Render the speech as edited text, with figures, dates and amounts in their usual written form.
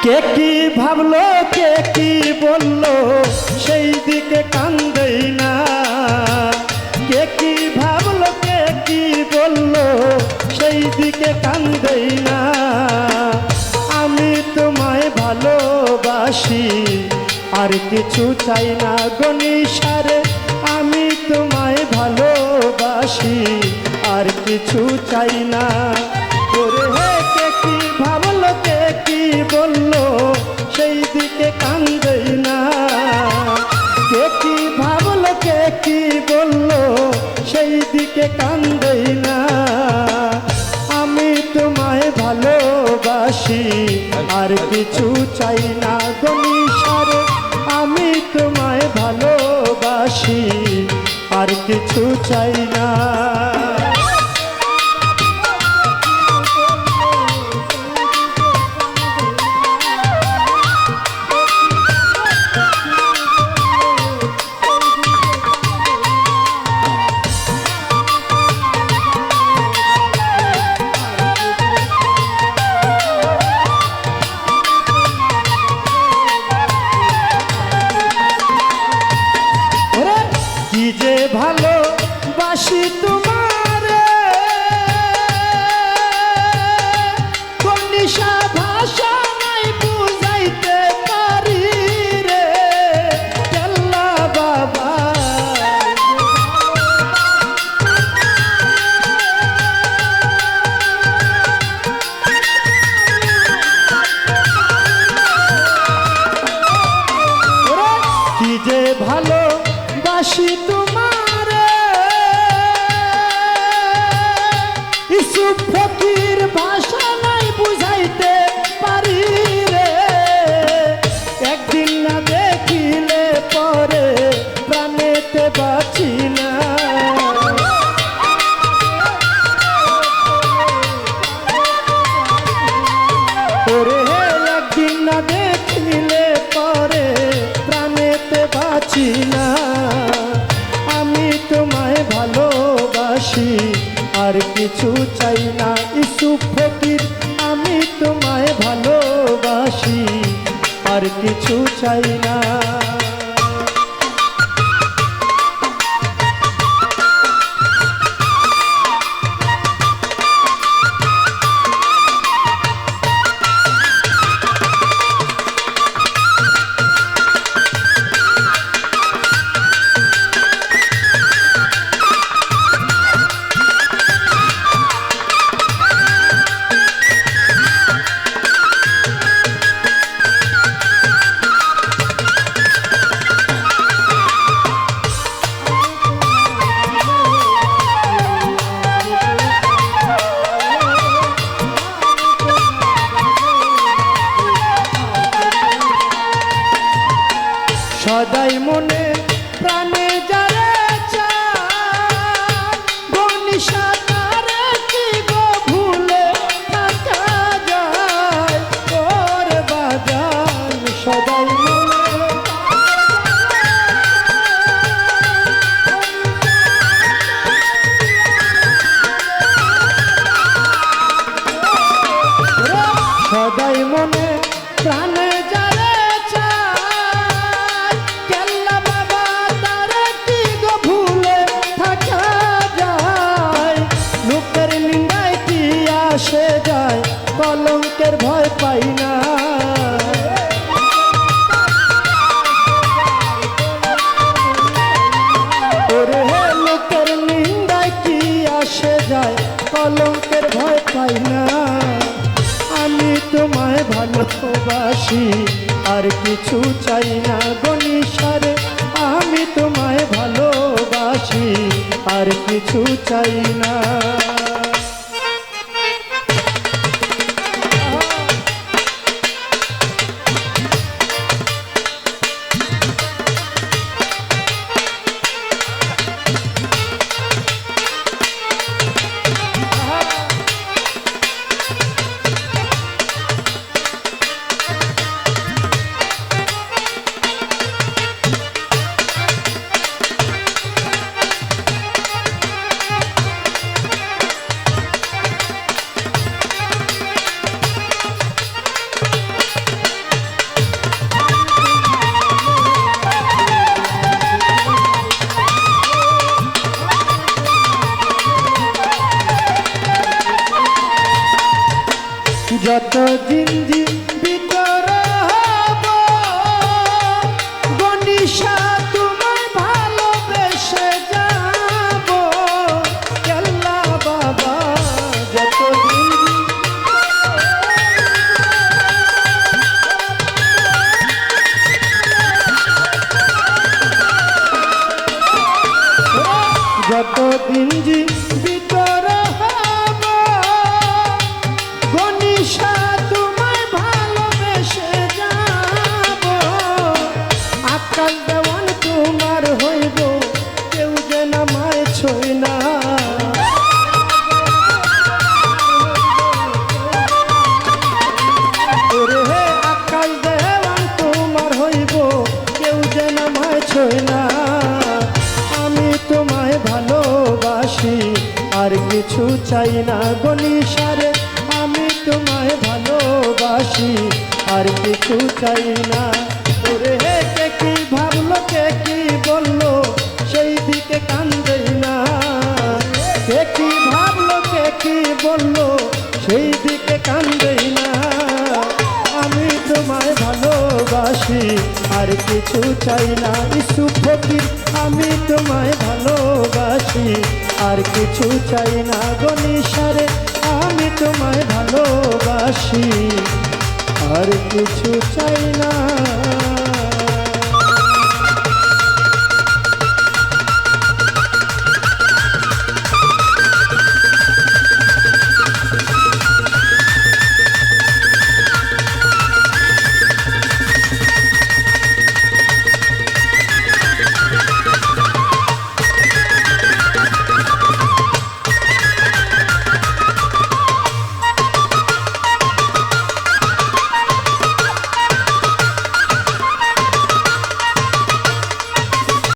কে কি ভাবলো কে কি বললো সেই দিকে কান দেই না। কে কি ভাবলো কে কি বললো সেই দিকে কান দেই না। আমি তোমায় ভালোবাসি আর কিছু চাই না গো নিশারে। আমি তোমায় ভালোবাসি আর কিছু চাই না। ওরে হে কে কি ভাবলো কে কি বললো সেই দিকে কান দেই না। কে কি ভাবলো কে কি বললো সেই দিকে কান দেই না। আমি তোমায় ভালোবাসি আর কিছু চাই না গো নিশারে। আমি তোমায় ভালোবাসি আর কিছু চাই না। কি যে ভালোবাসি তোমারে কোন নিশা ভাষা নাই বুঝাইতে পারি রে কেল্লা বাবা। কি যে ভালোবাসি তোমারে ইসুফ ফকির ভাষা নাই বুঝাইতে পারি রে। একদিন না দেখিলে পরে প্রাণেতে বাঁচি না। ওরে একদিন না দেখিলে পরে প্রাণেতে বাঁচি না। আমি তোমায় ভালোবাসি আর কিছু চাই না ইসুফ ফকির। আমি তোমায় ভালোবাসি আর কিছু চাই না। সদাই মনে প্রাণে যারে চায় গো নিশা তারে কি গো ভুলে থাকা যায়। তোর বাজান সদাই মনে সদাই মনে প্রাণে যারে আসে যায় কলঙ্কের ভয় পাই না। ওরে লোকের নিন্দায় কি আসে যায় কলঙ্কের ভয় পাই না। আমি তোমায় ভালোবাসি আর কিছু চাই না গো নিশারে। আমি তোমায় ভালোবাসি আর কিছু চাই না। যত দিন ভিতর হব গনিশা তোমায় ভালোবেসে যাব কেল্লা বাবা যতদিন যতদিন ভিতর হব গনিশা তোমায় ভালোবেসে যাব আকাশ দেওয়ান তোমার হইব কেউ যেন আমায় ছই না ওরে হে আকাশ দেওয়ান তোমার হইব কেউ যেন আমায় ছই না আমি তোমায় ভালোবাসি আর কিছু চাই না গনিশারে আমি তোমায় ভালোবাসি আর কিছু চাই না ওরে হে কে কি ভাবলো কে কি বললো সেই দিকে কান্দেই না কে কি ভাবলো কে কি বললো সেই দিকে কান্দেই না আমি তোমায় ভালোবাসি আর কিছু চাই না ইসুফ ফকির আমি তোমায় ভালোবাসি আর কিছু চাই না গনিশারে আমি তোমায় ভালোবাসি আর কিছু চাই না।